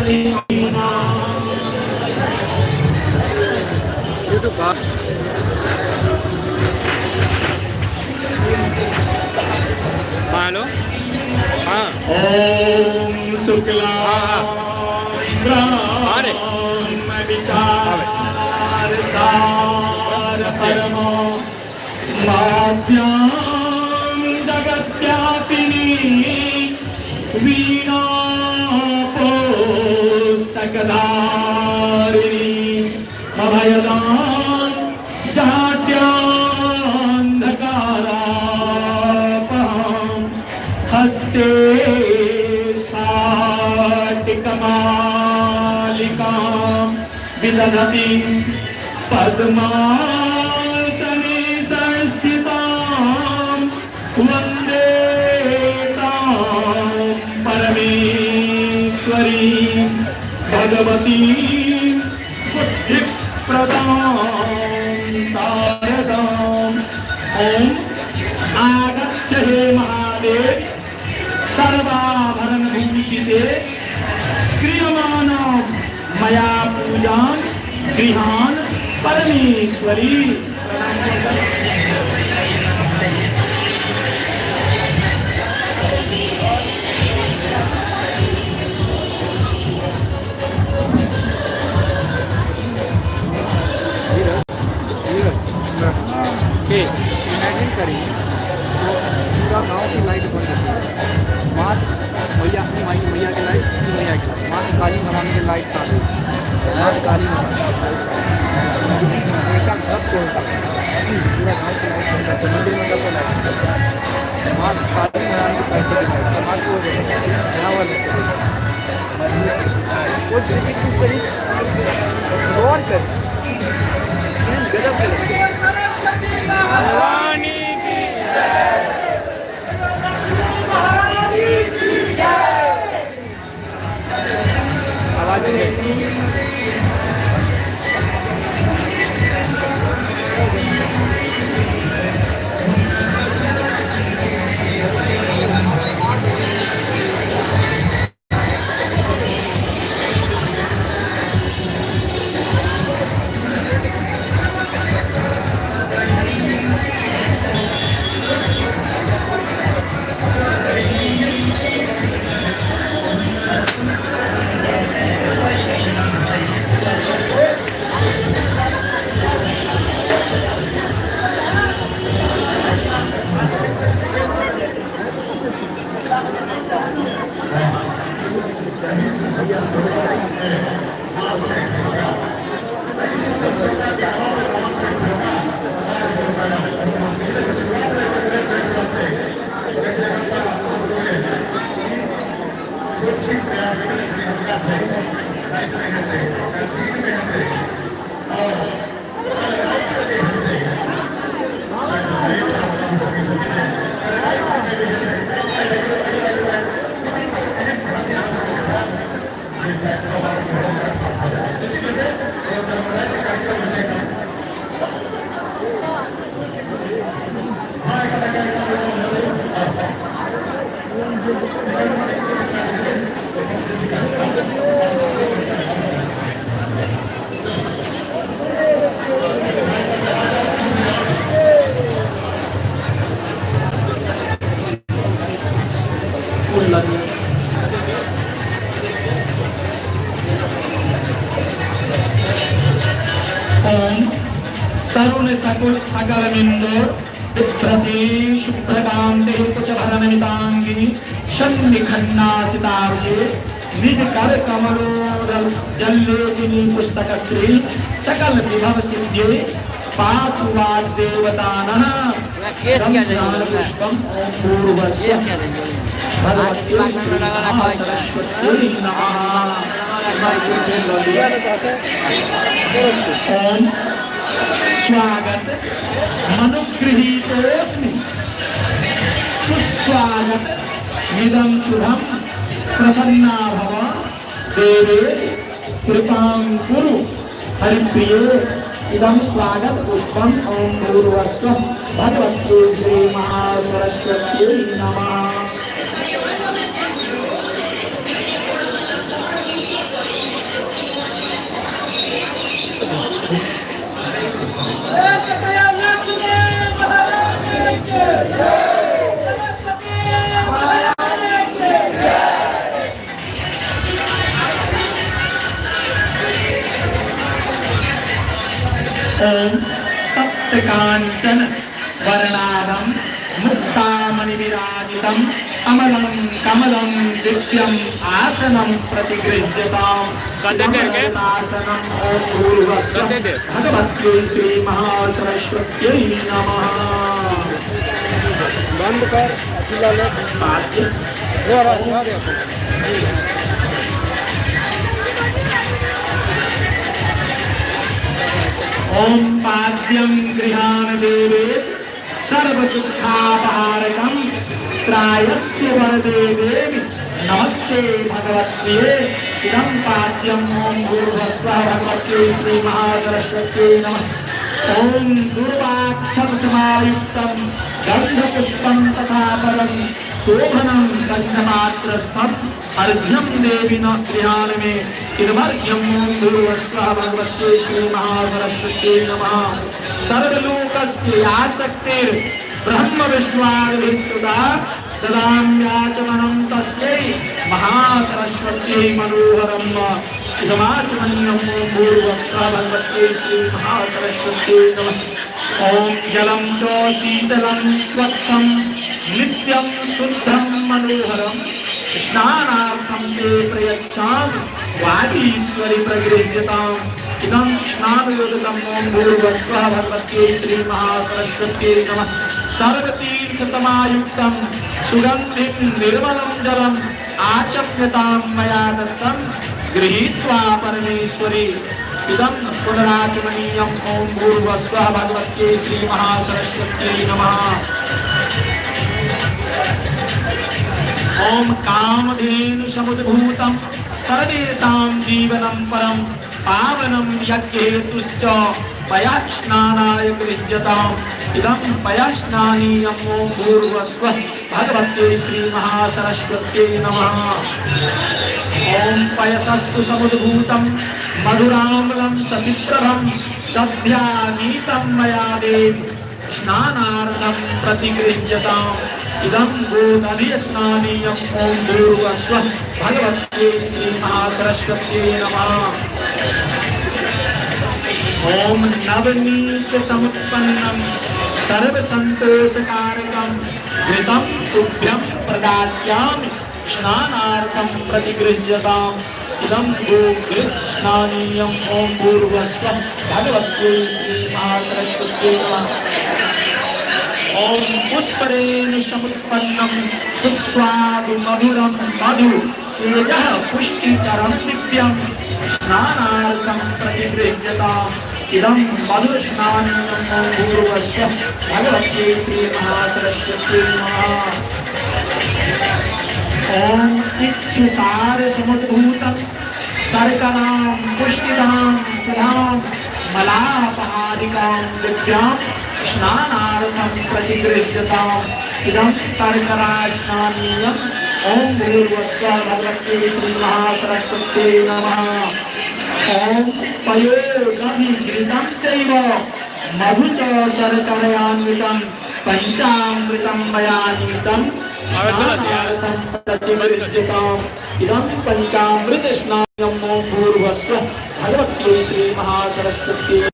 Hello हाँ ओम शुक्ला अरे परमो माभ्यां जगत्यापिनी वीणा पुस्तकधारिणी अभयदान जाड्यान्धकारापहं हस्ते स्फाटिकमालिकां विदधति पद्मासने संस्थितां वन्दे तां परमेश्वरीं भगवतीं बुद्धिप्रदां शारदाम् ओम आगच्छ हे महादेव सर्वाभरणभूषिते क्रियमाणां मया पूजां गृहान् परमेश्वरी इमेजिन करिए तो पूरा गांव की लाइट बंद है, माँ मैया अपनी माई की मैया की लाइट, मैया की लाइट, माँ काली महारानी की लाइट चालू, माँ काली महारानी एक घर तोड़ता पूरा गाँव की लाइट बंद है, मंदिर में सबको लाइट माँ काली महारानी की लाइट समाज को वो दृष्टि करी गौर कर गजब कर भवानी की आवाज तरुण सकुल सकलमिंदोर विभ्रति शुभ्रकांते कुचभरनमितांगिनी शन्निखन्नासितार्ये निज कर कमलोदल जल्लेकिनी पुस्तक श्री सकल विभव सिद्धि पातु वाग्देवतानः पुष्पम ओम पूर्वस्य भगवती सरस्वती नमः ओम स्वागत मनुगृहीतोऽस्मि सुस्वागत इदं शुभं प्रसन्ना भव देवेश कृपां कुरु हरिप्रिये इदं स्वागत पुष्पम ओम पूर्वस्त्वं भगवती श्री महासरस्वती नमः ओम तप्तकांचन वर्णाभं मुक्तामणिविराजितं अमलं कमलं दिव्यम् आसनं प्रतिगृह्यताम् आसनं ओम भूर्भुवस्सुः भगवत्यै श्री महासरस्वत्यै नमः। बंद कर अकेला ले ओम पाद्यं गृहाण देवेश सर्वदुःखापहारकं त्रायस्य वरदे देवी नमस्ते भगवत्यै इदं पाद्यं ओम भूर्भुवस्सुः भगवत्यै श्री महासरस्वत्यै नमः। ओम दुर्वाक्षर समायुक्तं गंधपुष्पं तथा परं शोभनं संघमात्रस्थम् अर्घ्यं देवी न गृहाण में इदमर्घ्यं ओम भूर्भुवस्सुः भगवत्यै श्री महासरस्वत्यै नमः। सर्वलोकस्य आसक्तिर् ब्रह्म विष्णुवादिस्तुता ददाम्याचमनं तस्यै महासरस्वत्यै मनोहरम् इदमाचमनीयं ओम भूर्भुवस्सुः भगवत्यै श्री महासरस्वत्यै नमः। ओम जलं च शीतलं स्वच्छं नित्यं शुद्धं मनोहरं स्नानार्थं ते प्रयच्छामि वागीश्वरि प्रगृह्यताम् इदं स्नानयोगकम् ओम भूर्भुवस्सुः भगवत्यै श्री महासरस्वत्यै नमः। सर्वतीर्थसमायुक्तं सुगन्धिं निर्मलं जलम् आचम्यतां मया दत्तं गृहीत्वा परमेश्वरी इदं पुनराचमनीयं ओम भूर्भुवस्सुः भगवत्यै श्री महासरस्वत्यै नमः। ओम कामधेनु समुद्भूतं सर्वेषां जीवनं परं पावनं यज्ञहेतुश्च पयस्नानाय गृह्यताम् इदं पयस्नानीयं ओम भूर्भुवस्सुः भगवत्यै श्री महासरस्वत्यै नमः। ओम पयसस्तु समुद्भूतं मधुरामलं सचित्रं दध्यानीतं मया देवी स्नानार्थं प्रतिगृह्यताम् इदं गोदधिस्नानीयं ओम भूर्भुवस्सुः भगवत्यै श्री महासरस्वत्यै नमः। ओम नवनीत समुत्पन्नं सर्वसंतोषकारकं घृतं तुभ्यं प्रदास्यामि स्नानार्थं प्रतिगृह्यताम् इदं गोघृतस्नानीयं ओम भूर्भुवस्सुः भगवत्यै श्री महासरस्वत्यै नमः। ओम पुष्परेणु समुत्पन्नं सुस्वादु मधुरं मधु तेजः पुष्टिकरं दिव्यं स्नानार्थं प्रतिगृह्यताम् इदं मधुस्नानीयं ओम भूर्भुवस्सुः भगवत्यै श्री महासरस्वत्यै नमः। ओम इक्षुसार समुद्भूतं शर्करां पुष्टिदां सुधां मलापहारिकां दिव्यां स्नानार्थं प्रतिगृह्यताम् इदं शर्करास्नानीयं ओम भूर्भुवस्सुः भगवत्यै श्री महासरस्वत्यै नमः। ओम पयोदधिघृतं चैव मधु च शर्करयान्वितं पंचामृतं मया नीतं स्नानार्थं प्रतिगृह्यताम् इदं पंचामृत स्नानीयं ओम भूर्भुवस्सुः भगवत्यै श्री महासरस्वत्यै